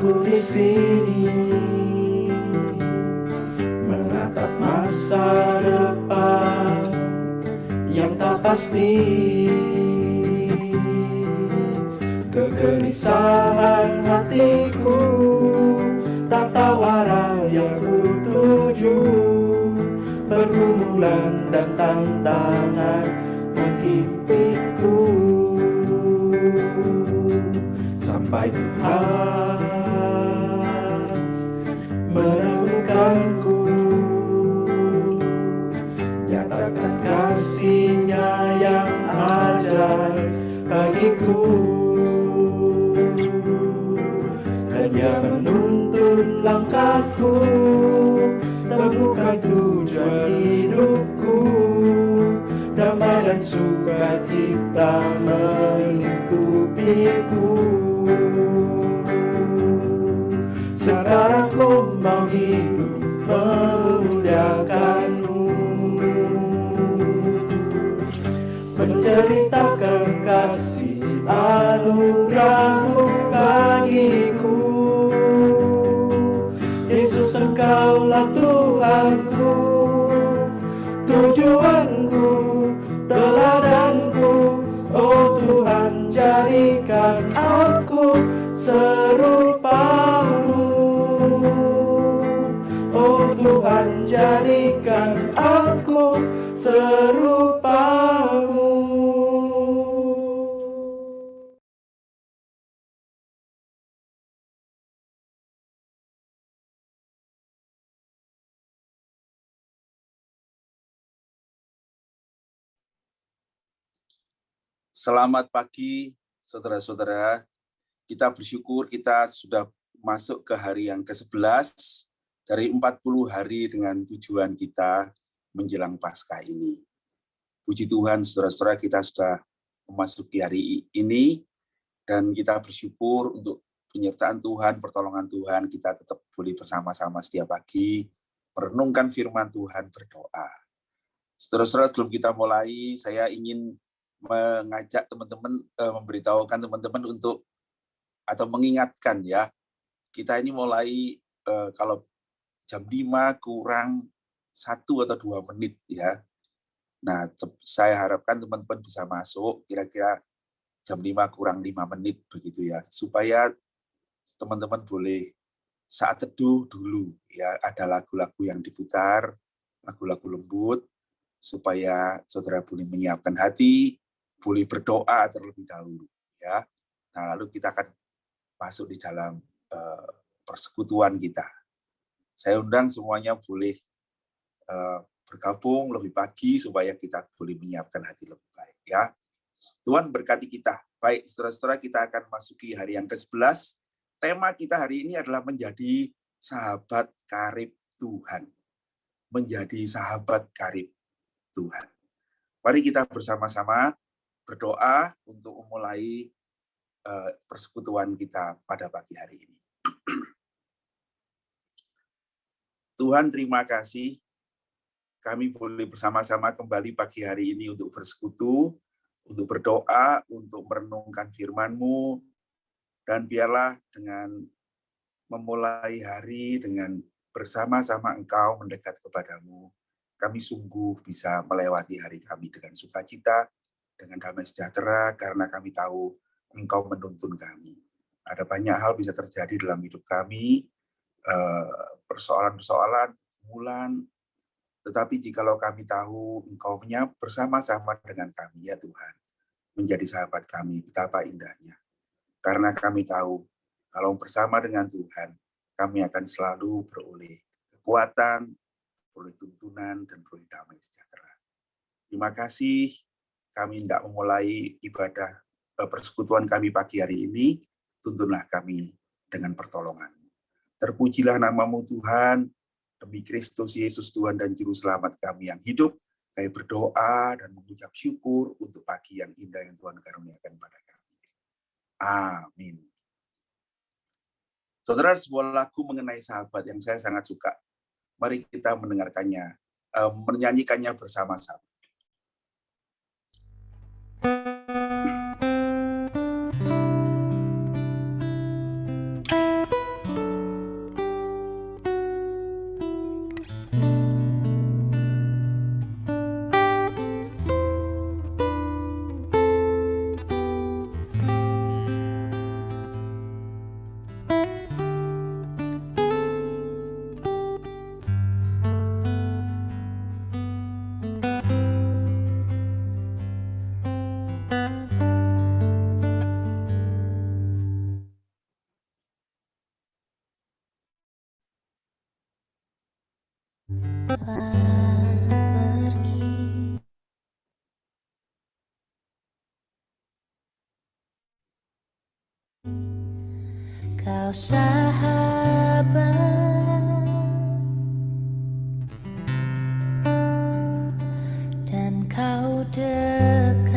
Aku di sini menatap masa depan yang tak pasti. Kegelisahan hatiku tak tahu arah yang ku tuju. Pergumulan dan tantangan menghimpiku, sampai Tuhan menemukanku, nyatakan kasih-Nya yang ajaib bagiku. Dan Dia menuntun langkahku, teguhkan tujuan hidupku, damai dan sukacita melingkupiku. Sekarang ku mau hidup memuliakan-Mu, menceritakan kasih anugerah-Mu bagiku. Yesus, Engkaulah Tuhanku, tujuanku, teladanku. Oh Tuhan, jadikan aku serupa-Mu. Oh Tuhan, jadikan aku serupa-Mu. Selamat pagi, saudara-saudara. Kita bersyukur kita sudah masuk ke hari yang ke-11 dari 40 hari dengan tujuan kita menjelang Paskah ini. Puji Tuhan, saudara-saudara, kita sudah memasuki hari ini, dan kita bersyukur untuk penyertaan Tuhan, pertolongan Tuhan. Kita tetap boleh bersama-sama setiap pagi, merenungkan firman Tuhan, berdoa. Saudara-saudara, sebelum kita mulai, saya ingin mengajak teman-teman, memberitahukan teman-teman untuk atau mengingatkan ya, kita ini mulai kalau jam 5 kurang 1 atau 2 menit ya. Nah, saya harapkan teman-teman bisa masuk kira-kira jam 5 kurang 5 menit begitu ya, supaya teman-teman boleh saat teduh dulu ya, ada lagu-lagu yang diputar, lagu-lagu lembut, supaya saudara boleh menyiapkan hati, boleh berdoa terlebih dahulu ya. Nah, lalu kita akan masuk di dalam persekutuan kita. Saya undang semuanya boleh bergabung lebih pagi supaya kita boleh menyiapkan hati lebih baik ya. Tuhan berkati kita. Baik, saudara-saudara, kita akan masuki hari yang ke-11. Tema kita hari ini adalah menjadi sahabat karib Tuhan. Menjadi sahabat karib Tuhan. Mari kita bersama-sama berdoa untuk memulai persekutuan kita pada pagi hari ini. Tuhan, terima kasih kami boleh bersama-sama kembali pagi hari ini untuk bersekutu, untuk berdoa, untuk merenungkan firman-Mu, dan biarlah dengan memulai hari dengan bersama-sama Engkau mendekat kepadamu, kami sungguh bisa melewati hari kami dengan sukacita, dengan damai sejahtera, karena kami tahu Engkau menuntun kami. Ada banyak hal bisa terjadi dalam hidup kami, persoalan-persoalan, pergumulan, tetapi jikalau kami tahu Engkau bersama-sama dengan kami, ya Tuhan, menjadi sahabat kami, betapa indahnya. Karena kami tahu, kalau bersama dengan Tuhan, kami akan selalu beroleh kekuatan, beroleh tuntunan, dan beroleh damai sejahtera. Terima kasih, kami hendak memulai ibadah persekutuan kami pagi hari ini, tuntunlah kami dengan pertolongan-Mu. Terpujilah nama-Mu Tuhan, demi Kristus Yesus Tuhan dan Juru Selamat kami yang hidup, kami berdoa dan mengucap syukur untuk pagi yang indah yang Tuhan karuniakan pada kami. Amin. Saudara, sebuah lagu mengenai sahabat yang saya sangat suka. Mari kita mendengarkannya, menyanyikannya bersama-sama. Kau sahabat dan kau dekat,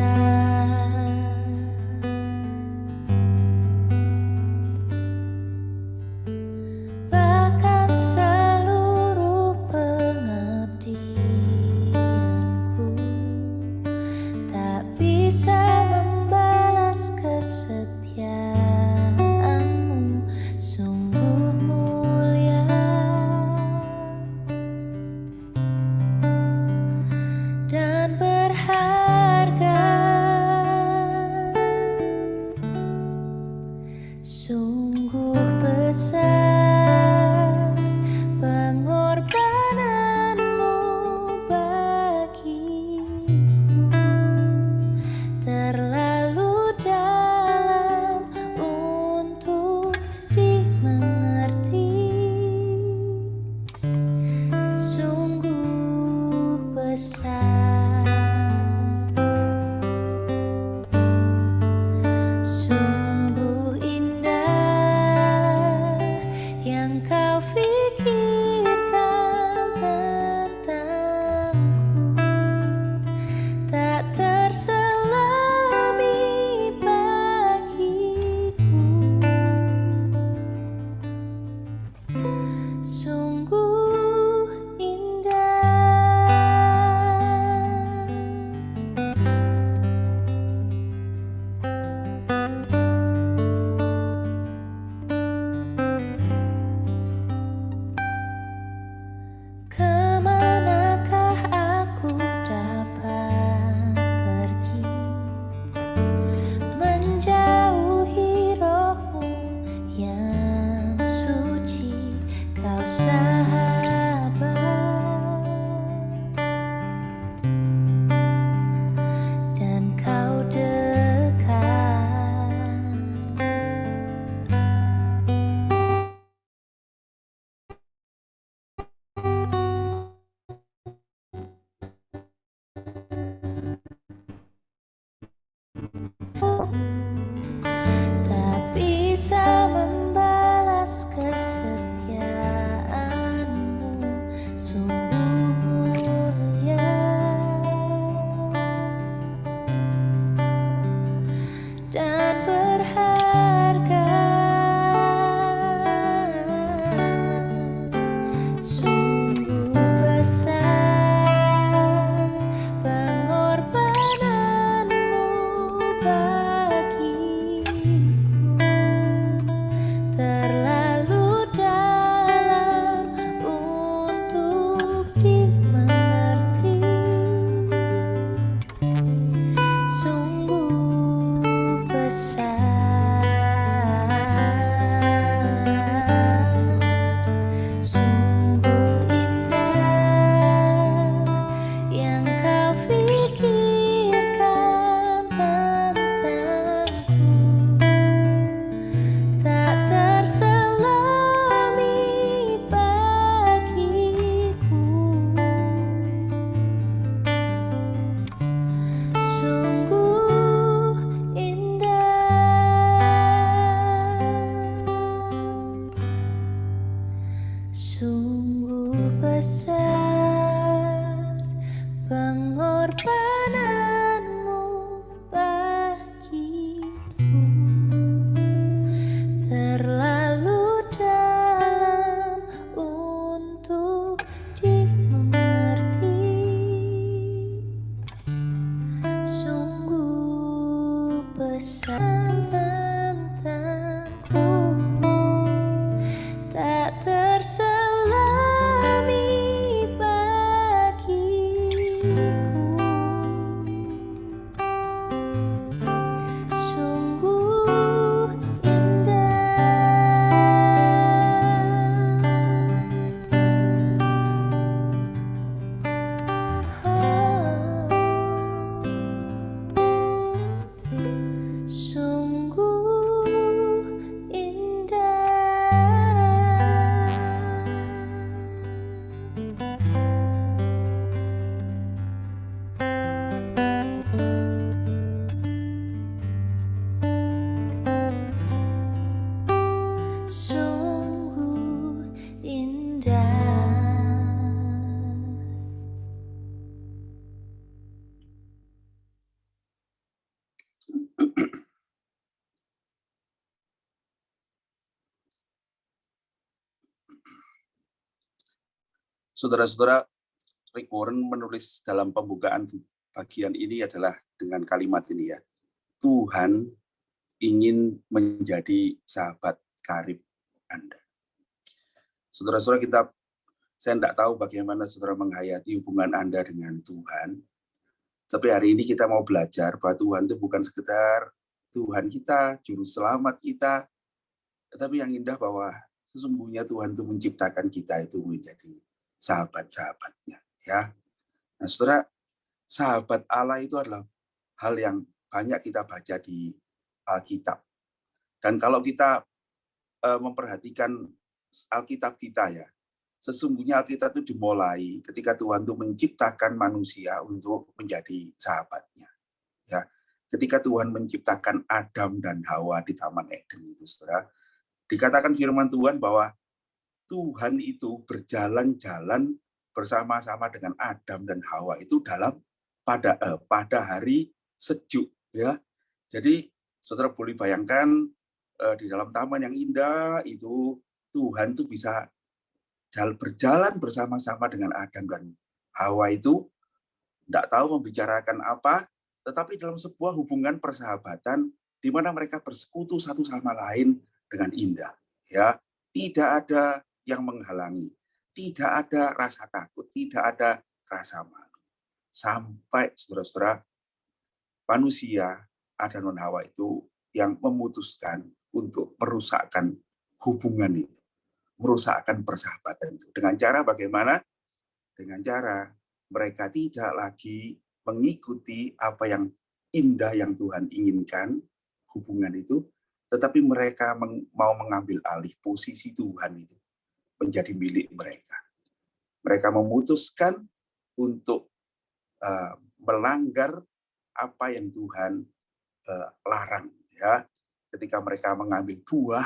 bahkan seluruh pengabdianku tak bisa membalas kesetiaanmu. Sungguh mulia dan berharga, sungguh besar pengorbananmu bagiku, terlalu dalam untuk dimengerti, sungguh besar, sungguh indah yang kau pikirkan tentangku, tak terselami bagiku, sungguh indah. Kemanakah aku dapat pergi, menjauhi rohmu yang suci, kau sahabat dan kau dekat. Tak bisa membalas kesetiaanmu, sungguh mulia dan berharga, sungguh besar pengorbananmu bagiku, terlalu dalam untuk dimengerti, sungguh besar, sungguh indah yang kau pikirkan tentangku, tak terselami bagiku, sungguh indah, sungguh besar pengorbananmu bagiku, terlalu dalam untuk dimengerti, sungguh besar tentangku, tak terselami bagiku, sungguh indah, sungguh Saudara-saudara, Rick Warren menulis dalam pembukaan bagian ini adalah dengan kalimat ini ya. Tuhan ingin menjadi sahabat karib Anda. Saudara-saudara, saya tidak tahu bagaimana saudara menghayati hubungan Anda dengan Tuhan. Tapi hari ini kita mau belajar bahwa Tuhan itu bukan sekedar Tuhan kita, juru selamat kita, tetapi yang indah bahwa sesungguhnya Tuhan itu menciptakan kita itu menjadi sahabat-sahabatnya. Ya. Nah, saudara, sahabat Allah itu adalah hal yang banyak kita baca di Alkitab. Dan kalau kita memperhatikan Alkitab kita ya, sesungguhnya Alkitab itu dimulai ketika Tuhan itu menciptakan manusia untuk menjadi sahabatnya. Ya, ketika Tuhan menciptakan Adam dan Hawa di Taman Eden itu, saudara, dikatakan firman Tuhan bahwa Tuhan itu berjalan-jalan bersama-sama dengan Adam dan Hawa itu pada hari sejuk, ya. Jadi saudara boleh bayangkan di dalam taman yang indah itu Tuhan itu bisa berjalan bersama-sama dengan Adam dan Hawa itu tidak tahu membicarakan apa, tetapi dalam sebuah hubungan persahabatan di mana mereka bersekutu satu sama lain dengan indah. Ya, tidak ada yang menghalangi, tidak ada rasa takut, tidak ada rasa malu. Sampai saudara-saudara, manusia Adam dan Hawa itu yang memutuskan untuk merusakkan hubungan itu, merusakkan persahabatan itu. Dengan cara bagaimana? Dengan cara mereka tidak lagi mengikuti apa yang indah yang Tuhan inginkan, hubungan itu, tetapi mereka mau mengambil alih posisi Tuhan itu menjadi milik mereka. Mereka memutuskan untuk melanggar apa yang Tuhan larang, ya. Ketika mereka mengambil buah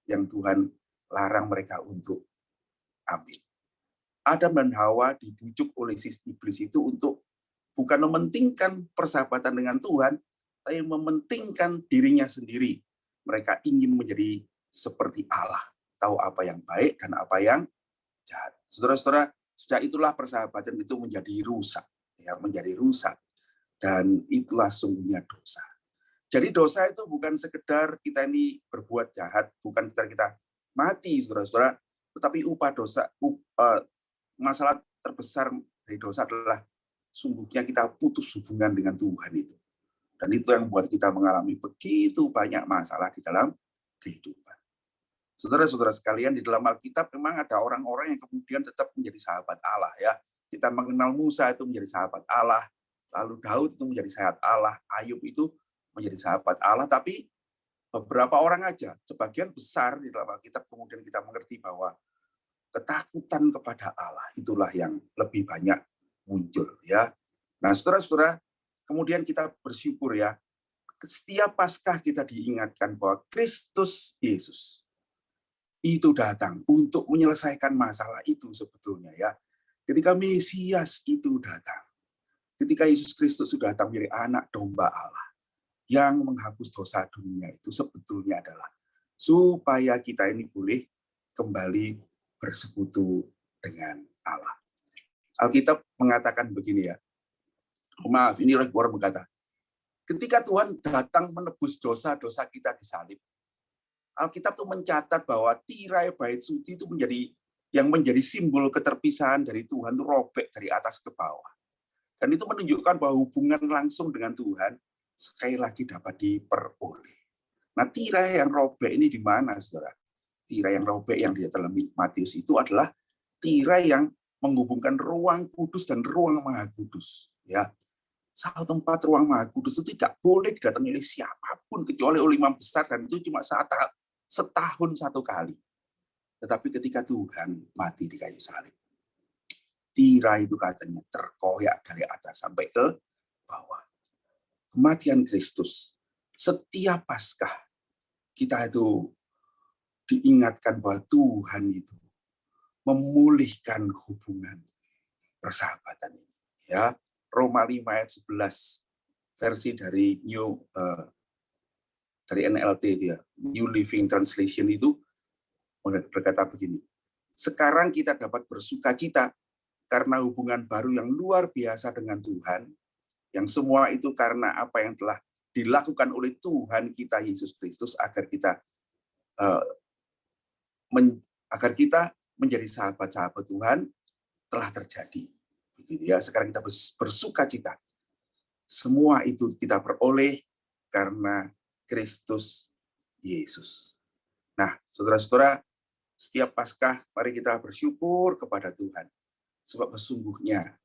yang Tuhan larang mereka untuk ambil. Adam dan Hawa dibujuk oleh iblis itu untuk bukan mementingkan persahabatan dengan Tuhan, tapi mementingkan dirinya sendiri. Mereka ingin menjadi seperti Allah, tahu apa yang baik dan apa yang jahat. Saudara-saudara, sejak itulah persahabatan itu menjadi rusak, ya, menjadi rusak. Dan itulah sungguhnya dosa. Jadi dosa itu bukan sekedar kita ini berbuat jahat, bukan sekedar kita mati, saudara-saudara, tetapi upah dosa, masalah terbesar dari dosa adalah sungguhnya kita putus hubungan dengan Tuhan itu. Dan itu yang membuat kita mengalami begitu banyak masalah di dalam kehidupan. Saudara-saudara sekalian, di dalam Alkitab memang ada orang-orang yang kemudian tetap menjadi sahabat Allah, ya. Kita mengenal Musa itu menjadi sahabat Allah, lalu Daud itu menjadi sahabat Allah, Ayub itu menjadi sahabat Allah, tapi beberapa orang aja, sebagian besar di dalam Alkitab kemudian kita mengerti bahwa ketakutan kepada Allah itulah yang lebih banyak muncul, ya. Nah, saudara-saudara, kemudian kita bersyukur, ya, setiap Paskah kita diingatkan bahwa Kristus Yesus itu datang untuk menyelesaikan masalah itu sebetulnya, ya. Ketika Mesias itu datang, ketika Yesus Kristus sudah datang menjadi anak domba Allah yang menghapus dosa dunia itu sebetulnya adalah supaya kita ini boleh kembali bersekutu dengan Allah. Alkitab mengatakan begini, ya. Maaf, ini Rick Warren berkata, ketika Tuhan datang menebus dosa-dosa kita di salib, Alkitab itu mencatat bahwa tirai bait suci itu menjadi simbol keterpisahan dari Tuhan itu robek dari atas ke bawah. Dan itu menunjukkan bahwa hubungan langsung dengan Tuhan sekali lagi dapat diperoleh. Nah, tirai yang robek ini di mana, saudara? Tirai yang robek yang di dalam Matius itu adalah tirai yang menghubungkan ruang kudus dan ruang maha kudus. Ya, satu tempat ruang maha kudus itu tidak boleh didatangi oleh siapapun kecuali oleh imam besar, dan itu cuma setahun satu kali. Tetapi ketika Tuhan mati di kayu salib, tirai itu katanya terkoyak dari atas sampai ke bawah. Kematian Kristus, setiap Paskah kita itu diingatkan bahwa Tuhan itu memulihkan hubungan persahabatan ini. Ya, Roma 5 ayat 11 versi dari NLT dia, New Living Translation itu berkata begini. Sekarang kita dapat bersukacita karena hubungan baru yang luar biasa dengan Tuhan, yang semua itu karena apa yang telah dilakukan oleh Tuhan kita Yesus Kristus agar kita eh, menjadi sahabat-sahabat Tuhan telah terjadi. Begitu ya, sekarang kita bersuka cita. Semua itu kita peroleh karena Kristus Yesus. Nah, saudara-saudara, setiap Paskah mari kita bersyukur kepada Tuhan. Sebab sesungguhnya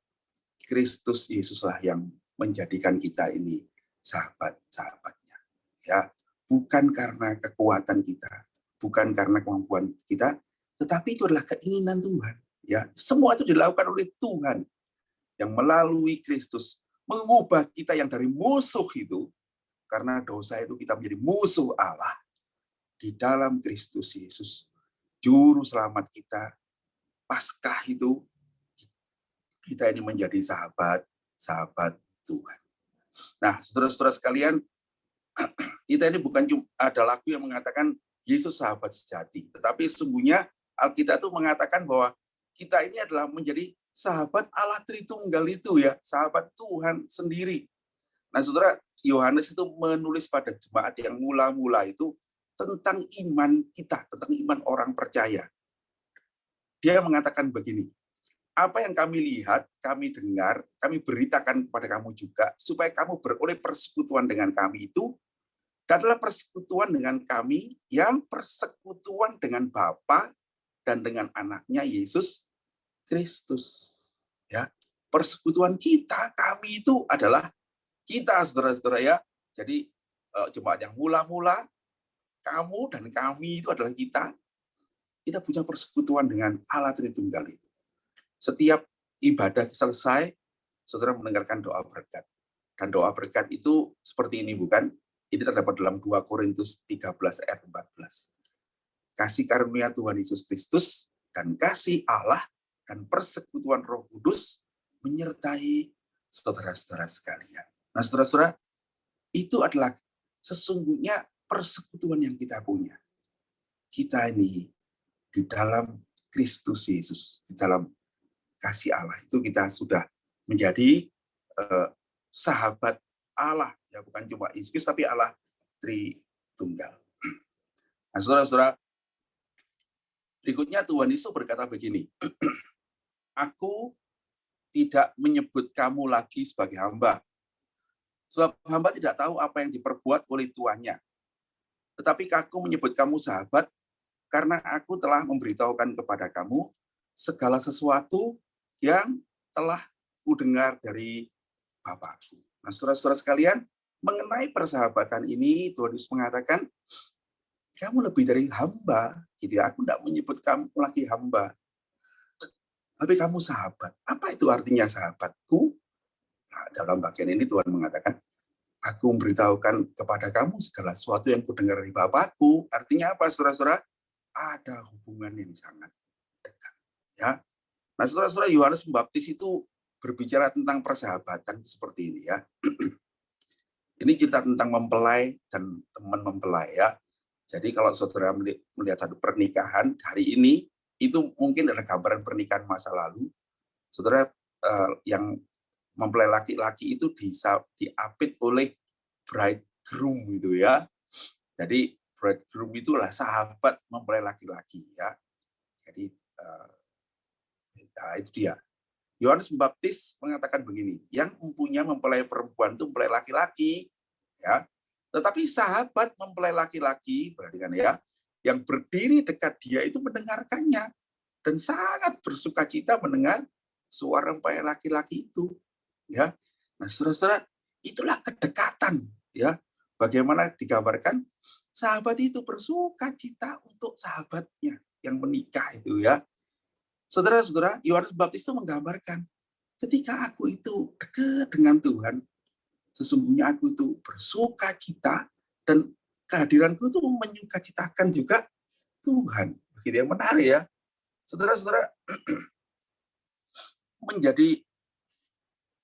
Kristus Yesuslah yang menjadikan kita ini sahabat-sahabatnya. Ya, bukan karena kekuatan kita, bukan karena kemampuan kita, tetapi itu adalah keinginan Tuhan. Ya, semua itu dilakukan oleh Tuhan yang melalui Kristus mengubah kita yang dari musuh itu, karena dosa itu kita menjadi musuh Allah, di dalam Kristus Yesus, Juru Selamat kita. Paskah itu kita ini menjadi sahabat Tuhan. Nah, saudara-saudara sekalian, kita ini bukan cuma ada lagu yang mengatakan Yesus sahabat sejati, tetapi sesungguhnya Alkitab itu mengatakan bahwa kita ini adalah menjadi sahabat Allah Tritunggal itu ya, sahabat Tuhan sendiri. Nah, saudara, Yohanes itu menulis pada jemaat yang mula-mula itu tentang iman kita, tentang iman orang percaya. Dia mengatakan begini, apa yang kami lihat, kami dengar, kami beritakan kepada kamu juga, supaya kamu beroleh persekutuan dengan kami itu, adalah persekutuan dengan kami yang persekutuan dengan Bapa dan dengan anaknya Yesus Kristus. Ya, persekutuan kita, kami itu adalah kita, saudara-saudara ya. Jadi jemaat yang mula-mula, kamu dan kami itu adalah kita. Kita punya persekutuan dengan Allah Tritunggal itu. Setiap ibadah selesai, saudara mendengarkan doa berkat. Dan doa berkat itu seperti ini, bukan? Ini terdapat dalam 2 Korintus 13 ayat 14. Kasih karunia Tuhan Yesus Kristus dan kasih Allah dan persekutuan Roh Kudus menyertai saudara-saudara sekalian. Nah, saudara-saudara, itu adalah sesungguhnya persekutuan yang kita punya. Kita ini di dalam Kristus Yesus, di dalam kasih Allah itu kita sudah menjadi sahabat Allah, ya bukan cuma Yesus tapi Allah Tritunggal. Nah, saudara-saudara, berikutnya Tuhan Yesus berkata begini, aku tidak menyebut kamu lagi sebagai hamba, sebab hamba tidak tahu apa yang diperbuat oleh tuannya. Tetapi aku menyebut kamu sahabat, karena aku telah memberitahukan kepada kamu segala sesuatu yang telah kudengar dari Bapakku. Nah, saudara-saudara sekalian, mengenai persahabatan ini, Tuhan Yesus mengatakan, kamu lebih dari hamba, gitu ya. Aku tidak menyebut kamu lagi hamba, tapi kamu sahabat. Apa itu artinya sahabatku? Nah, dalam bagian ini Tuhan mengatakan, aku memberitahukan kepada kamu segala sesuatu yang kudengar dari Bapakku. Artinya apa, saudara-saudara? Ada hubungan yang sangat dekat. Ya. Nah, saudara-saudara, Yohanes Pembaptis itu berbicara tentang persahabatan seperti ini ya. Ini cerita tentang mempelai dan teman mempelai ya. Jadi kalau saudara melihat satu pernikahan hari ini, itu mungkin adalah gambaran pernikahan masa lalu. Saudara, yang mempelai laki-laki itu diapit oleh bridegroom gitu ya. Jadi bridegroom itulah sahabat mempelai laki-laki ya. Jadi nah, itu dia. Yohanes Pembaptis mengatakan begini, yang mempunyai mempelai perempuan itu mempelai laki-laki, ya. Tetapi sahabat mempelai laki-laki, perhatikan ya, yang berdiri dekat dia itu mendengarkannya dan sangat bersuka cita mendengar suara mempelai laki-laki itu, ya. Nah, saudara-saudara, itulah kedekatan, ya. Bagaimana digambarkan sahabat itu bersuka cita untuk sahabatnya yang menikah itu, ya. Saudara-saudara, Yohanes Pembaptis itu menggambarkan, ketika aku itu dekat dengan Tuhan, sesungguhnya aku itu bersuka cita, dan kehadiranku itu menyukacitakan juga Tuhan. Begitu yang menarik ya. Saudara-saudara, menjadi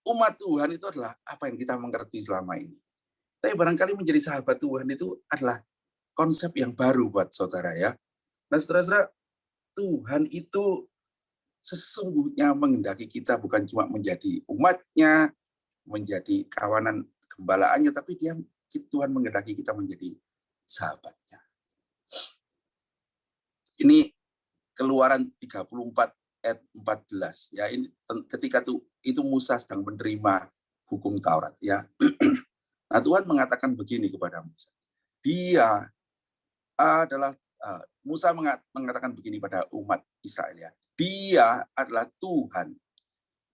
umat Tuhan itu adalah apa yang kita mengerti selama ini. Tapi barangkali menjadi sahabat Tuhan itu adalah konsep yang baru buat saudara ya. Nah, saudara-saudara, Tuhan itu sesungguhnya menghendaki kita bukan cuma menjadi umatnya, menjadi kawanan gembalaannya, tapi Tuhan menghendaki kita menjadi sahabatnya. Ini Keluaran 34 ayat 14 ya. Ini ketika itu Musa sedang menerima hukum Taurat ya. Nah, Tuhan mengatakan begini kepada Musa. Dia adalah Musa mengatakan begini pada umat Israel ya. Dia adalah Tuhan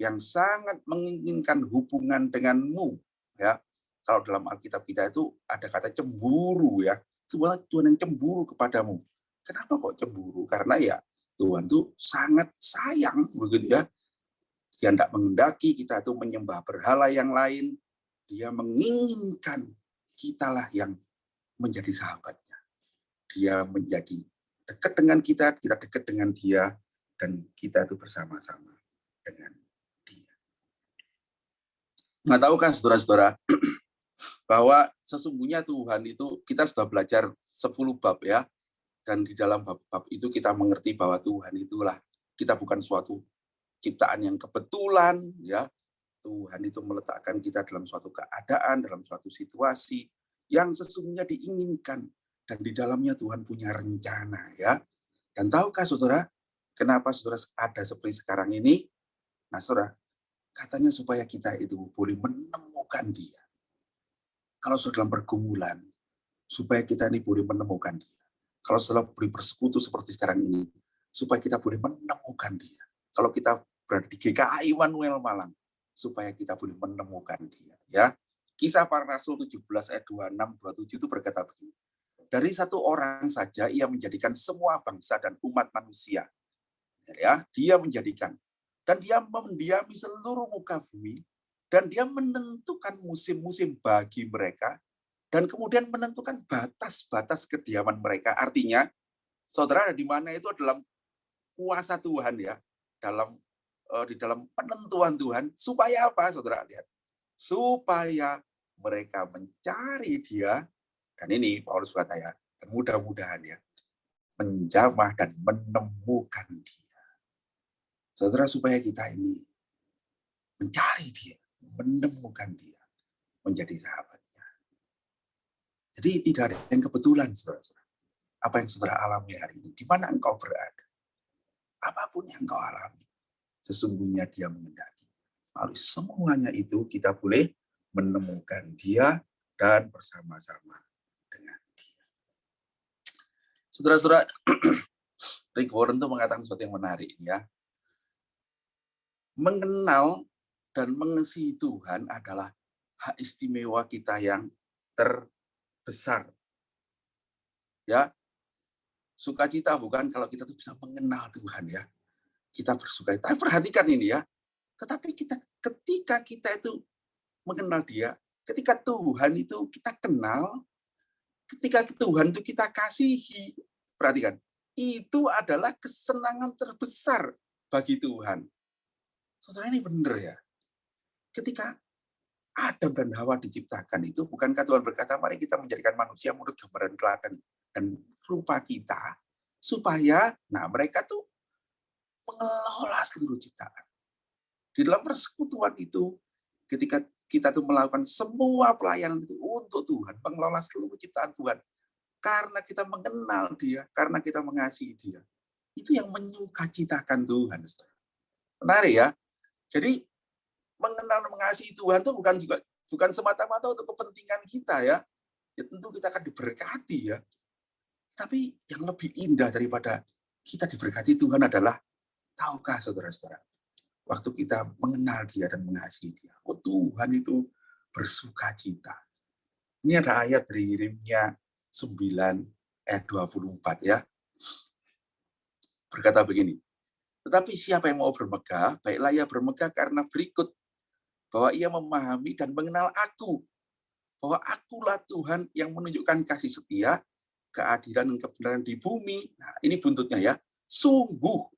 yang sangat menginginkan hubungan denganmu ya. Kalau dalam Alkitab kita itu ada kata cemburu ya. Tuhan yang cemburu kepadamu. Kenapa kok cemburu? Karena ya Tuhan tuh sangat sayang begitu ya. Dia tidak menghendaki kita itu menyembah berhala yang lain. Dia menginginkan kitalah yang menjadi sahabatnya. Dia menjadi dekat dengan kita dekat dengan dia, dan kita itu bersama-sama dengan dia. Nah, tahukah saudara-saudara bahwa sesungguhnya Tuhan itu, kita sudah belajar 10 bab ya, dan di dalam bab-bab itu kita mengerti bahwa Tuhan itulah, kita bukan suatu ciptaan yang kebetulan ya. Tuhan itu meletakkan kita dalam suatu keadaan, dalam suatu situasi yang sesungguhnya diinginkan, dan di dalamnya Tuhan punya rencana ya. Dan tahukah saudara, kenapa saudara ada seperti sekarang ini? Nah saudara, katanya supaya kita itu boleh menemukan dia. Kalau saudara dalam pergumulan, supaya kita ini boleh menemukan dia. Kalau saudara boleh bersekutu seperti sekarang ini, supaya kita boleh menemukan dia. Kalau kita berada di GKI Immanuel Malang, supaya kita boleh menemukan dia. Ya, Kisah Para Rasul 17 ayat 26-27 itu berkata begini. Dari satu orang saja ia menjadikan semua bangsa dan umat manusia. Ya, dia menjadikan. Dan dia mendiami seluruh muka bumi. Dan dia menentukan musim-musim bagi mereka. Dan kemudian menentukan batas-batas kediaman mereka. Artinya, saudara di mana itu dalam kuasa Tuhan ya. Di dalam penentuan Tuhan. Supaya apa, saudara lihat? Supaya mereka mencari dia. Dan ini Paulus berkata ya, dan mudah-mudahan ya, menjamah dan menemukan dia. Saudara, supaya kita ini mencari dia, menemukan dia, menjadi sahabatnya. Jadi tidak ada yang kebetulan, saudara-saudara. Apa yang saudara alami hari ini, di mana engkau berada, apapun yang engkau alami, sesungguhnya dia menghendaki. Melalui semuanya itu kita boleh menemukan dia dan bersama-sama dengan dia. Saudara-saudara, Rick Warren itu mengatakan sesuatu yang menarik ya. Mengenal dan mengasihi Tuhan adalah hak istimewa kita yang terbesar. Ya, sukacita bukan kalau kita tuh bisa mengenal Tuhan ya. Kita bersuka. Tapi perhatikan ini ya. Tetapi ketika kita itu mengenal dia, ketika Tuhan itu kita kenal, ketika Tuhan itu kita kasihi, perhatikan, itu adalah kesenangan terbesar bagi Tuhan. Saudara, ini benar ya. Ketika Adam dan Hawa diciptakan itu, bukankah Tuhan berkata, mari kita menjadikan manusia menurut gambaran teladan dan rupa kita, supaya mereka tuh mengelola seluruh ciptaan. Di dalam persekutuan itu, ketika kita tuh melakukan semua pelayanan itu untuk Tuhan, mengelola seluruh ciptaan Tuhan, karena kita mengenal dia, karena kita mengasihi dia, itu yang menyukacitakan Tuhan. Menarik ya. Jadi mengenal dan mengasihi Tuhan itu bukan semata-mata untuk kepentingan kita ya. Ya tentu kita akan diberkati ya. Tapi yang lebih indah daripada kita diberkati Tuhan adalah, tahukah saudara-saudara, waktu kita mengenal dia dan mengasihi dia, oh Tuhan itu bersukacita. Ini ada ayat dari Yeremia 9 ayat 24 ya. Berkata begini, tetapi siapa yang mau bermegah, baiklah ia bermegah karena berikut, bahwa ia memahami dan mengenal aku, bahwa akulah Tuhan yang menunjukkan kasih setia, keadilan dan kebenaran di bumi. Nah, ini buntutnya ya. Sungguh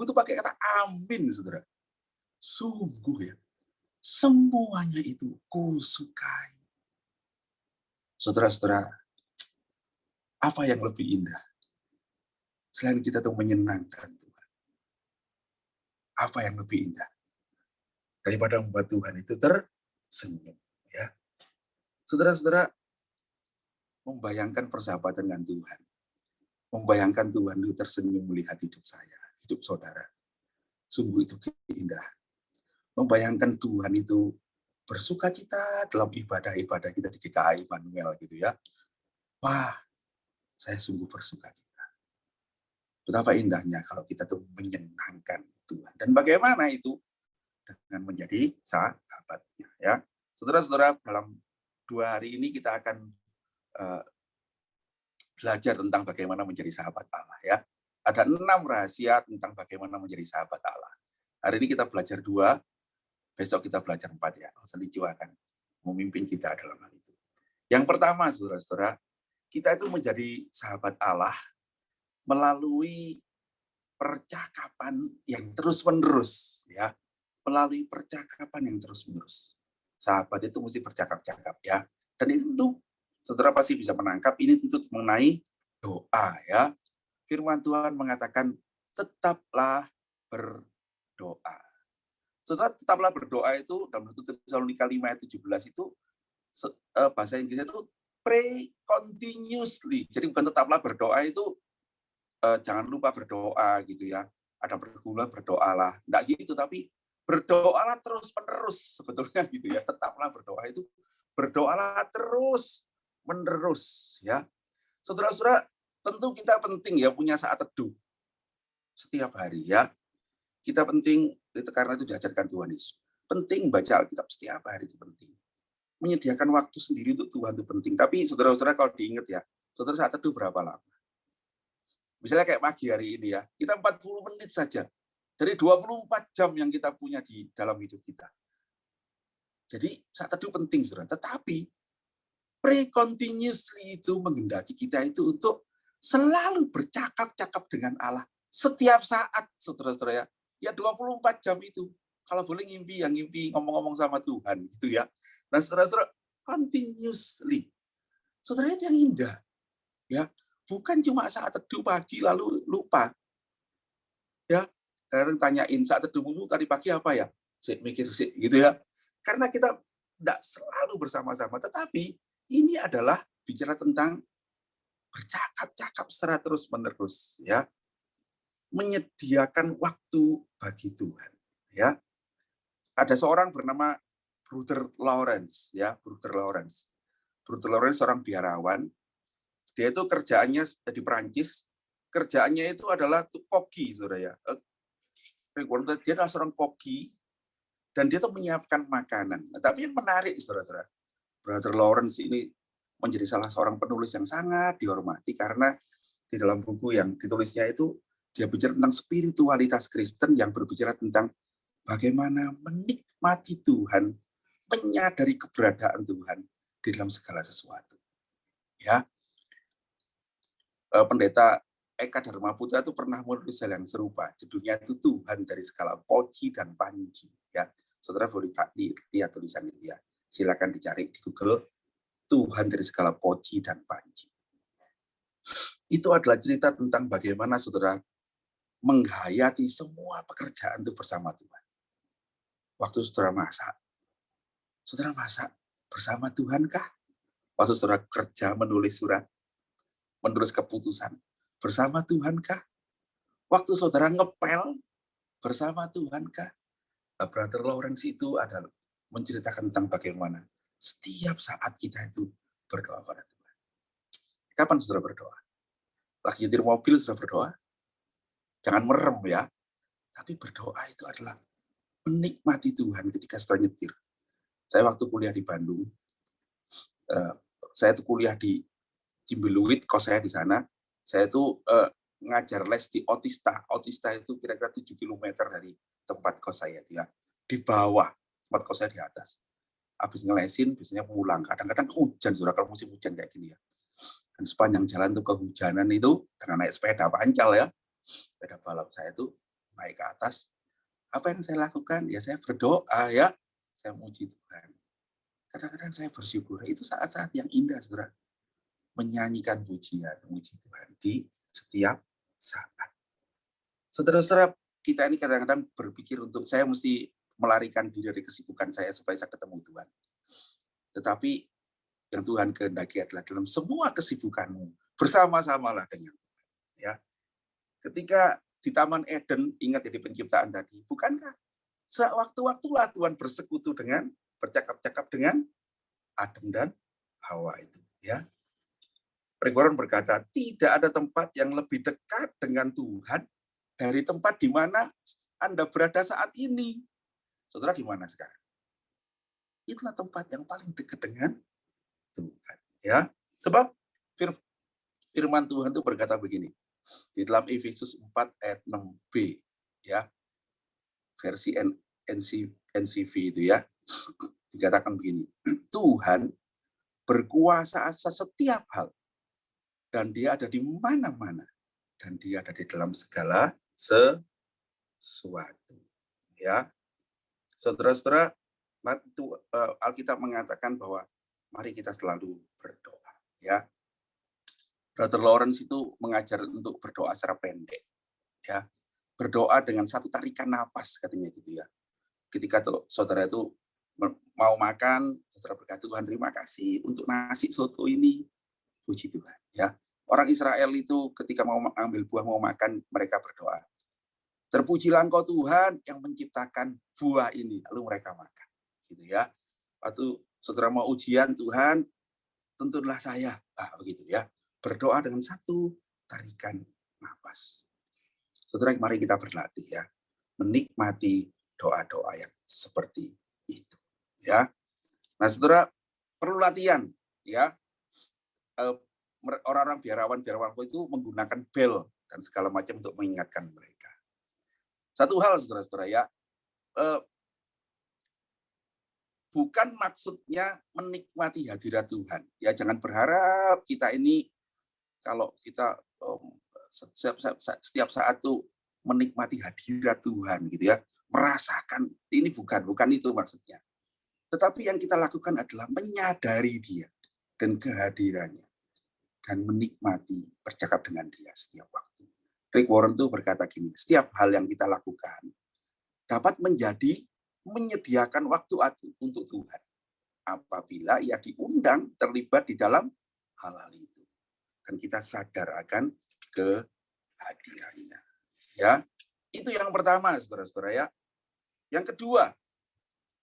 itu pakai kata amin, saudara. Sungguh ya. Semuanya itu kusukai. Saudara-saudara, apa yang lebih indah? Selain kita tuh menyenangkan Tuhan. Apa yang lebih indah daripada membuat Tuhan itu tersenyum, ya. Saudara-saudara, membayangkan persahabatan dengan Tuhan, membayangkan Tuhan itu tersenyum melihat hidup saya, hidup saudara. Sungguh itu keindahan. Membayangkan Tuhan itu bersuka cita dalam ibadah-ibadah kita di GKI Immanuel gitu ya. Wah, saya sungguh bersuka cita. Betapa indahnya kalau kita tuh menyenangkan Tuhan. Dan bagaimana itu? Dengan menjadi sahabatnya, ya. Saudara-saudara, dalam 2 hari ini kita akan belajar tentang bagaimana menjadi sahabat Allah, ya. Ada 6 rahasia tentang bagaimana menjadi sahabat Allah. Hari ini kita belajar 2, besok kita belajar 4, ya. Selicu akan memimpin kita dalam hal itu. Yang pertama, saudara-saudara, kita itu menjadi sahabat Allah melalui percakapan yang terus-menerus, ya. Melalui percakapan yang terus-menerus. Sahabat itu mesti bercakap-cakap, ya. Dan itu saudara pasti bisa menangkap, ini tentu mengenai doa, ya. Firman Tuhan mengatakan, tetaplah berdoa. Saudara, tetaplah berdoa itu dalam 1 Tesalonika 5 ayat 17 itu bahasa Inggrisnya itu pray continuously. Jadi bukan tetaplah berdoa itu jangan lupa berdoa gitu ya. Ada bergula berdoalah. Enggak gitu, tapi berdoalah terus-menerus sebetulnya gitu ya. Tetaplah berdoa itu berdoalah terus-menerus ya. Saudara-saudara, tentu kita penting ya punya saat teduh setiap hari ya. Kita penting itu karena itu diajarkan Tuhan Yesus. Penting baca Alkitab setiap hari itu penting. Menyediakan waktu sendiri untuk Tuhan itu penting. Tapi saudara-saudara kalau diingat ya, saudara saat teduh berapa lama? Misalnya kayak pagi hari ini ya, kita 40 menit saja. Dari 24 jam yang kita punya di dalam hidup kita. Jadi saat teduh penting, saudara. Tetapi pray continuously itu menghendaki kita itu untuk selalu bercakap-cakap dengan Allah. Setiap saat, saudara-saudara ya. Ya 24 jam itu. Kalau boleh ngimpi, yang ngimpi ngomong-ngomong sama Tuhan. Gitu ya. Nah saudara-saudara, continuously. Saudara itu yang indah. Ya, bukan cuma saat teduh pagi lalu lupa. Ya, kadang tanyain saat teduhmu tadi pagi apa ya? Mikir gitu ya. Karena kita tidak selalu bersama-sama, tetapi ini adalah bicara tentang bercakap-cakap secara terus-menerus ya. Menyediakan waktu bagi Tuhan ya. Ada seorang bernama Brother Lawrence ya, Brother Lawrence. Brother Lawrence seorang biarawan. Dia itu kerjaannya di Perancis, kerjaannya itu adalah koki, saudara ya. Dia adalah seorang koki, dan dia tuh menyiapkan makanan. Nah, tapi yang menarik, saudara-saudara, Brother Lawrence ini menjadi salah seorang penulis yang sangat dihormati, karena di dalam buku yang ditulisnya itu, dia bicara tentang spiritualitas Kristen yang berbicara tentang bagaimana menikmati Tuhan, menyadari keberadaan Tuhan di dalam segala sesuatu. Ya, Pendeta Eka Dharma Putra itu pernah menulis hal yang serupa. Judulnya itu Tuhan dari segala poci dan panji. Ya, saudara boleh lihat tulisan itu ya. Silakan dicari di Google. Tuhan dari segala poci dan panji. Itu adalah cerita tentang bagaimana saudara menghayati semua pekerjaan itu bersama Tuhan. Waktu saudara masak bersama Tuhan kah? Waktu saudara kerja menulis surat, menulis keputusan, bersama Tuhan kah? Waktu saudara ngepel, bersama Tuhan kah? Brother Lawrence itu adalah menceritakan tentang bagaimana setiap saat kita itu berdoa pada Tuhan. Kapan saudara berdoa? Lagi nyetir mobil saudara berdoa? Jangan merem ya. Tapi berdoa itu adalah menikmati Tuhan ketika saudara nyetir. Saya waktu kuliah di Bandung, saya tuh kuliah di Cimbeluit, kos saya di sana. Saya tuh ngajar les di Otista. Otista itu kira-kira 7 km dari tempat kos saya itu ya. Di bawah, tempat kos saya di atas. Habis ngelesin, biasanya pulang. Kadang-kadang hujan, saudara, kalau musim hujan kayak gini ya. Dan sepanjang jalan tuh kehujanan itu, dengan naik sepeda pancal ya. Sepeda balap saya tuh naik ke atas. Apa yang saya lakukan? Ya saya berdoa ya. Saya muji Tuhan. Kadang-kadang saya bersyukur. Itu saat-saat yang indah, saudara. Menyanyikan pujian, memuji Tuhan di setiap saat. Saudara-saudara, kita ini kadang-kadang berpikir untuk saya mesti melarikan diri dari kesibukan saya supaya saya ketemu Tuhan. Tetapi yang Tuhan kehendaki adalah dalam semua kesibukanmu bersama-samalah dengan Tuhan. Ya, ketika di Taman Eden, ingat ya di penciptaan tadi, bukankah sewaktu-waktulah Tuhan bersekutu dengan bercakap-cakap dengan Adam dan Hawa itu, ya. Warren berkata, tidak ada tempat yang lebih dekat dengan Tuhan dari tempat di mana Anda berada saat ini. Saudara di mana sekarang? Itulah tempat yang paling dekat dengan Tuhan, ya. Sebab firman Tuhan itu berkata begini, di dalam Efesus 4 ayat 6b, ya. Versi NCV itu, ya. Dikatakan begini, Tuhan berkuasa atas setiap hal, dan dia ada di mana-mana, dan dia ada di dalam segala sesuatu. Ya, saudara-saudara, Alkitab mengatakan bahwa mari kita selalu berdoa. Ya, Brother Lawrence itu mengajar untuk berdoa secara pendek. Ya, berdoa dengan satu tarikan napas katanya gitu ya. Ketika saudara itu mau makan, saudara berkata, Tuhan terima kasih untuk nasi soto ini. Puji Tuhan, ya. Orang Israel itu ketika mau ambil buah mau makan, mereka berdoa. Terpujilah Engkau Tuhan yang menciptakan buah ini, lalu mereka makan, gitu ya. Waktu saudara mau ujian, Tuhan, tuntunlah saya, begitu ya. Berdoa dengan satu tarikan nafas. Saudara, mari kita berlatih ya, menikmati doa-doa yang seperti itu, ya. Nah, saudara perlu latihan, ya. Orang-orang biarawan itu menggunakan bel dan segala macam untuk mengingatkan mereka. Satu hal, saudara-saudara, ya, bukan maksudnya menikmati hadirat Tuhan. Ya, jangan berharap kita ini kalau kita setiap saat tuh menikmati hadirat Tuhan, gitu ya, merasakan ini bukan itu maksudnya. Tetapi yang kita lakukan adalah menyadari Dia dan kehadirannya, dan menikmati bercakap dengan Dia setiap waktu. Rick Warren tuh berkata gini, setiap hal yang kita lakukan dapat menyediakan waktu untuk Tuhan apabila Ia diundang terlibat di dalam hal-hal itu. Dan kita sadar akan kehadirannya. Ya, itu yang pertama, saudara-saudara, ya. Yang kedua,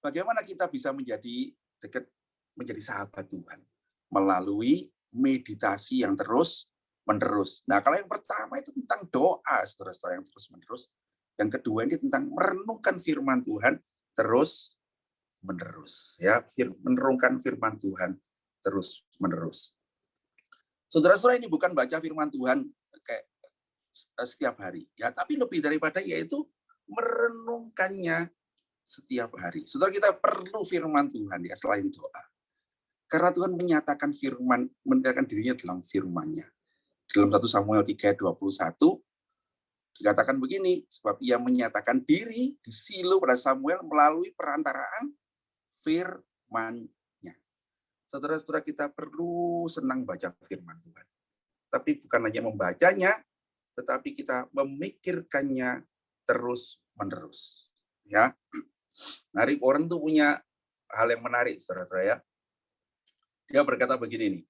bagaimana kita bisa menjadi sahabat Tuhan? Melalui meditasi yang terus-menerus. Nah, kalau yang pertama itu tentang doa, saudara-saudara, yang terus-menerus. Yang kedua ini tentang merenungkan firman Tuhan terus-menerus. Ya, merenungkan firman Tuhan terus-menerus. Saudara-saudara, ini bukan baca firman Tuhan kayak setiap hari, ya, tapi lebih daripada yaitu merenungkannya setiap hari. Saudara, kita perlu firman Tuhan ya selain doa. Karena Tuhan menyatakan dirinya dalam firman-Nya. Dalam 1 Samuel 3:21 dikatakan begini, sebab Ia menyatakan diri di Silo pada Samuel melalui perantaraan firman-Nya. Saudara-saudara, kita perlu senang baca firman Tuhan. Tapi bukan hanya membacanya, tetapi kita memikirkannya terus-menerus. Ya. Nah, Rick Warren tuh punya hal yang menarik, saudara-saudara, ya. Dia berkata begini nih,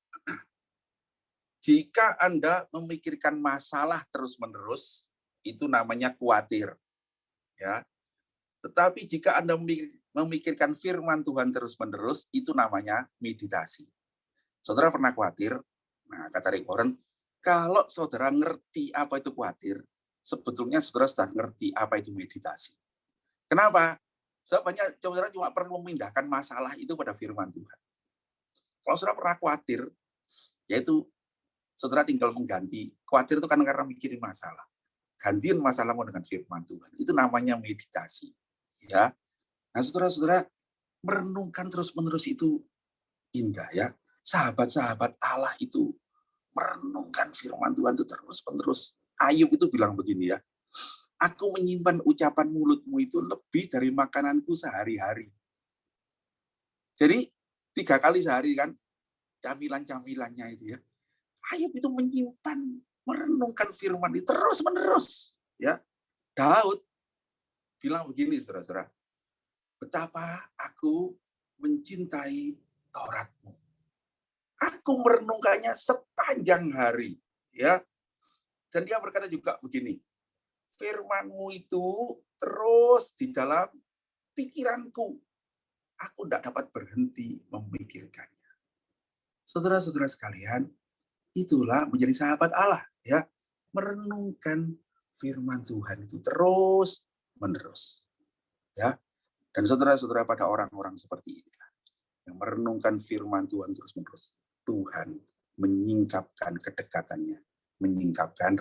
jika Anda memikirkan masalah terus-menerus, itu namanya khawatir. Ya. Tetapi jika Anda memikirkan firman Tuhan terus-menerus, itu namanya meditasi. Saudara pernah khawatir? Nah, kata Rick Warren, kalau saudara ngerti apa itu khawatir, sebetulnya saudara sudah ngerti apa itu meditasi. Kenapa? Sebabnya saudara cuma perlu memindahkan masalah itu pada firman Tuhan. Kalau saudara pernah khawatir, yaitu saudara tinggal mengganti. Khawatir itu kan karena mikirin masalah. Gantiin masalahmu dengan firman Tuhan. Itu namanya meditasi. Ya. Nah, saudara-saudara, merenungkan terus-menerus itu indah ya. Sahabat-sahabat Allah itu merenungkan firman Tuhan itu terus-menerus. Ayub itu bilang begini ya, aku menyimpan ucapan mulutmu itu lebih dari makananku sehari-hari. Jadi 3 kali sehari kan, camilan-camilannya itu ya. Ayub itu menyimpan, merenungkan firman itu terus-menerus. Ya. Daud bilang begini, saudara-saudara, betapa aku mencintai Tauratmu. Aku merenungkannya sepanjang hari. Ya. Dan dia berkata juga begini, firman-Mu itu terus di dalam pikiranku. Aku tidak dapat berhenti memikirkannya. Saudara-saudara sekalian, itulah menjadi sahabat Allah, ya. Merenungkan firman Tuhan itu terus menerus, ya. Dan saudara-saudara, pada orang-orang seperti ini yang merenungkan firman Tuhan terus menerus, Tuhan menyingkapkan kedekatannya, menyingkapkan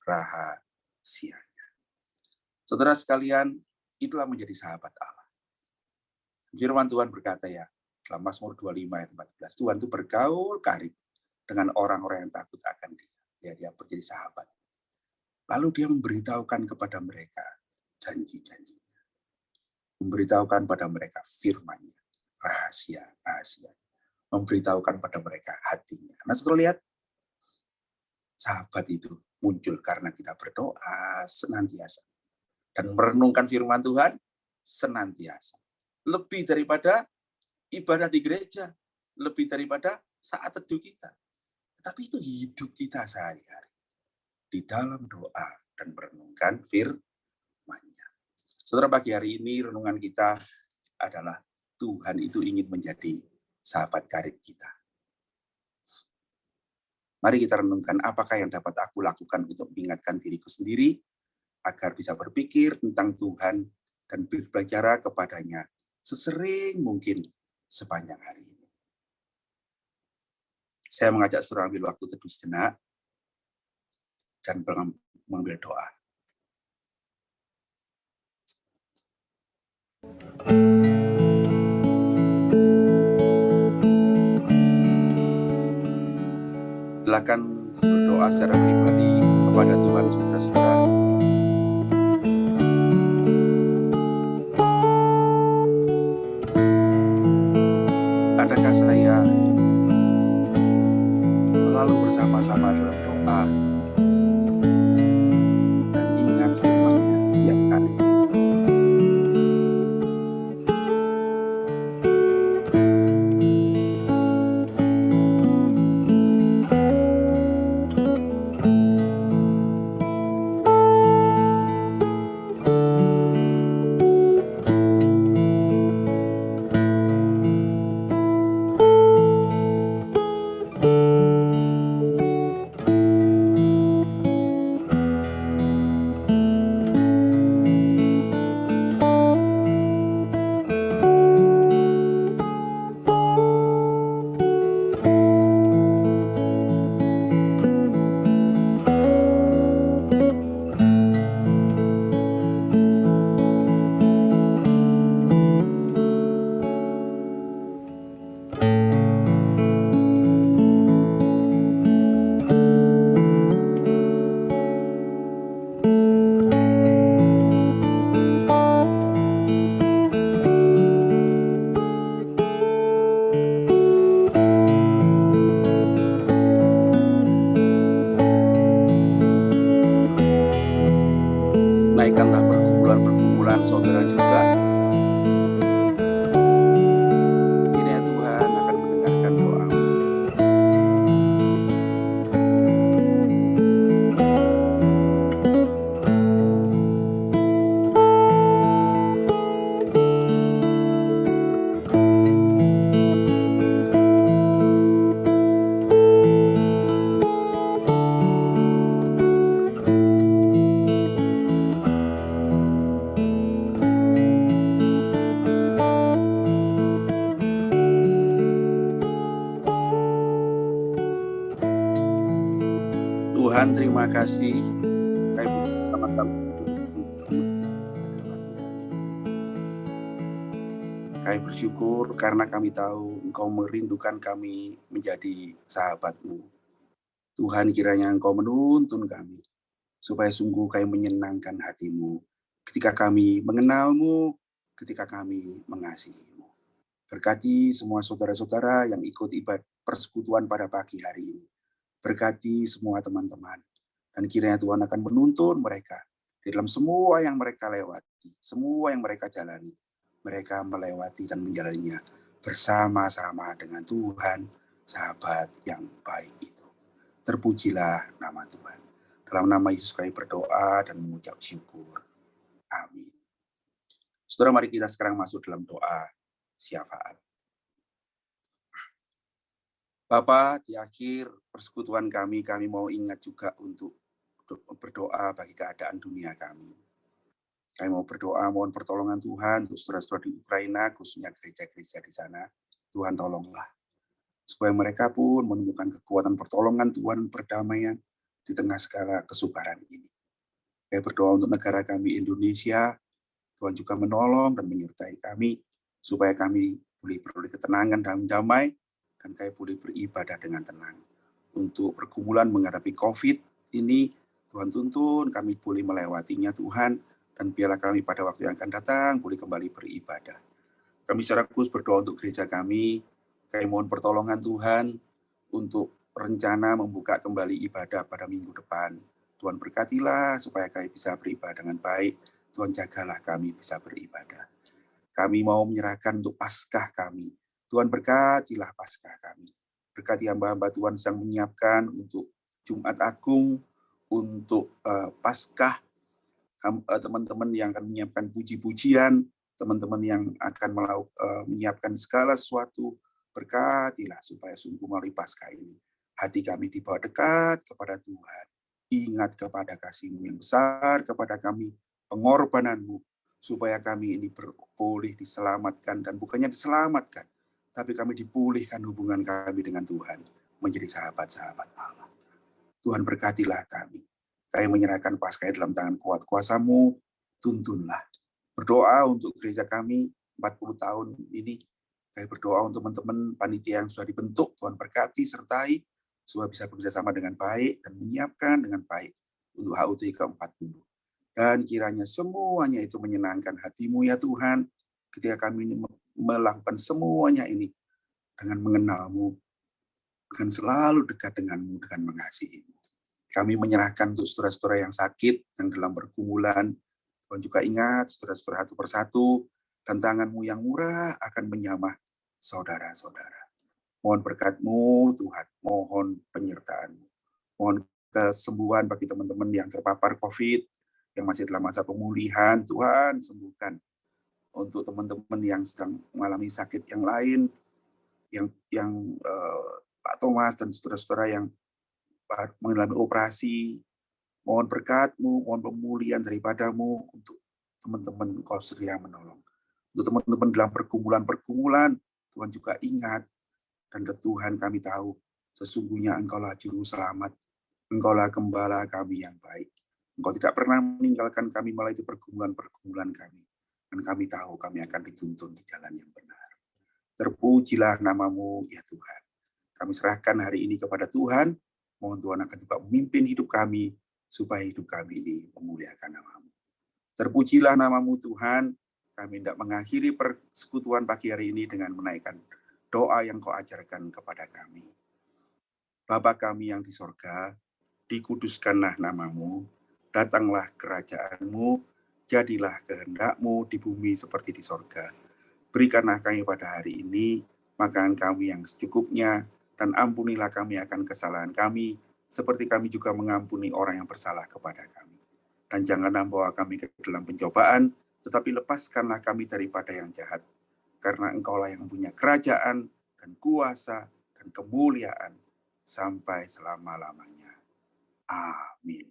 rahasianya. Saudara sekalian, itulah menjadi sahabat Allah. Firman Tuhan berkata, ya, dalam Mazmur 25 ayat 14, Tuhan itu bergaul karib dengan orang-orang yang takut akan dia. Ya, dia menjadi sahabat. Lalu dia memberitahukan kepada mereka janji-janjinya. Memberitahukan pada mereka firman-Nya, rahasia. Memberitahukan pada mereka hatinya. Nah, saudara lihat, sahabat itu muncul karena kita berdoa senantiasa. Dan merenungkan firman Tuhan senantiasa. Lebih daripada ibadah di gereja. Lebih daripada saat teduh kita. Tapi itu hidup kita sehari-hari. Di dalam doa dan merenungkan firman-Nya. Saudara, pagi hari ini renungan kita adalah Tuhan itu ingin menjadi sahabat karib kita. Mari kita renungkan apakah yang dapat aku lakukan untuk mengingatkan diriku sendiri agar bisa berpikir tentang Tuhan dan berbicara kepadanya sesering mungkin sepanjang hari ini. Saya mengajak saudara ambil waktu teduh sejenak dan mengambil doa. Silakan berdoa secara pribadi kepada Tuhan, saudara-saudara. Adakah saya selalu bersama-sama dalam doa dan ingat firman-Nya setiap kali? Naikkanlah pergumulan-pergumulan saudara juga. Kiranya Tuhan akan mendengarkan doa. Tuhan, terima kasih. Kami bersama-sama. Kami bersyukur karena kami tahu Engkau merindukan kami menjadi sahabat-Mu. Tuhan, kiranya Engkau menuntun kami, supaya sungguh kami menyenangkan hati-Mu, ketika kami mengenal-Mu, ketika kami mengasihi-Mu. Berkati semua saudara-saudara yang ikut ibadah persekutuan pada pagi hari ini. Berkati semua teman-teman. Dan kiranya Tuhan akan menuntun mereka Di dalam semua yang mereka lewati, semua yang mereka jalani, mereka melewati dan menjalaninya bersama-sama dengan Tuhan, sahabat yang baik itu. Terpujilah nama Tuhan. Dalam nama Yesus kami berdoa dan mengucap syukur. Amin. Saudara, mari kita sekarang masuk dalam doa syafaat. Bapa, di akhir persekutuan kami mau ingat juga untuk berdoa bagi keadaan dunia kami. Kami mau berdoa, mohon pertolongan Tuhan untuk saudara-saudara di Ukraina, khususnya gereja-gereja di sana. Tuhan tolonglah. Supaya mereka pun menemukan kekuatan pertolongan Tuhan, perdamaian di tengah segala kesukaran ini. Kami berdoa untuk negara kami Indonesia, Tuhan juga menolong dan menyertai kami, supaya kami boleh beroleh ketenangan dan damai, dan kami boleh beribadah dengan tenang. Untuk pergumulan menghadapi COVID ini, Tuhan tuntun kami boleh melewatinya Tuhan, dan biarlah kami pada waktu yang akan datang boleh kembali beribadah. Kami secara khusus berdoa untuk gereja kami mohon pertolongan Tuhan untuk rencana membuka kembali ibadah pada minggu depan. Tuhan berkatilah supaya kami bisa beribadah dengan baik. Tuhan jagalah kami bisa beribadah. Kami mau menyerahkan untuk Paskah kami. Tuhan berkatilah Paskah kami. Berkati hamba-hamba Tuhan yang menyiapkan untuk Jumat Agung, untuk Paskah, teman-teman yang akan menyiapkan puji-pujian, teman-teman yang akan menyiapkan segala sesuatu. Berkatilah supaya sungguh melalui Paskah ini hati kami dibawa dekat kepada Tuhan. Ingat kepada kasih-Mu yang besar kepada kami, pengorbananmu, supaya kami ini boleh diselamatkan, dan bukannya diselamatkan, tapi kami dipulihkan hubungan kami dengan Tuhan, menjadi sahabat-sahabat Allah. Tuhan berkatilah kami. Kami menyerahkan Paskah dalam tangan kuat kuasa-Mu, tuntunlah. Berdoa untuk gereja kami 40 tahun ini. Kami berdoa untuk teman-teman panitia yang sudah dibentuk, Tuhan berkati, sertai, supaya bisa bekerja sama dengan baik dan menyiapkan dengan baik untuk HUT ke-40. Dan kiranya semuanya itu menyenangkan hati-Mu ya Tuhan, ketika kami melakukan semuanya ini dengan mengenal-Mu, dengan selalu dekat dengan-Mu, dengan mengasihi-Mu. Kami menyerahkan untuk saudara-saudara yang sakit, yang dalam pergumulan. Tuhan juga ingat saudara-saudara satu persatu, dan tangan-Mu yang murah akan menyamah saudara-saudara. Mohon berkat-Mu Tuhan, mohon penyertaan-Mu. Mohon kesembuhan bagi teman-teman yang terpapar COVID, yang masih dalam masa pemulihan. Tuhan sembuhkan. Untuk teman-teman yang sedang mengalami sakit yang lain, yang Pak Thomas dan saudara-saudara yang mengalami operasi, mohon berkat-Mu, mohon pemulihan daripada-Mu untuk teman-teman Engkau sedia menolong. Untuk teman-teman dalam pergumulan, Tuhan juga ingat, dan Tuhan kami tahu, sesungguhnya Engkaulah juru selamat, Engkaulah gembala kami yang baik. Engkau tidak pernah meninggalkan kami melalui pergumulan kami, dan kami tahu kami akan dituntun di jalan yang benar. Terpujilah nama-Mu ya Tuhan. Kami serahkan hari ini kepada Tuhan, mohon Tuhan akan juga memimpin hidup kami, supaya hidup kami ini memuliakan nama-Mu. Terpujilah nama-Mu Tuhan. Kami hendak mengakhiri persekutuan pagi hari ini dengan menaikkan doa yang Kau ajarkan kepada kami. Bapa kami yang di sorga, dikuduskanlah nama-Mu, datanglah kerajaan-Mu, jadilah kehendak-Mu di bumi seperti di sorga. Berikanlah kami pada hari ini makanan kami yang secukupnya, dan ampunilah kami akan kesalahan kami, seperti kami juga mengampuni orang yang bersalah kepada kami. Dan janganlah membawa kami ke dalam pencobaan, tetapi lepaskanlah kami daripada yang jahat. Karena Engkaulah yang punya kerajaan, dan kuasa, dan kemuliaan, sampai selama-lamanya. Amin.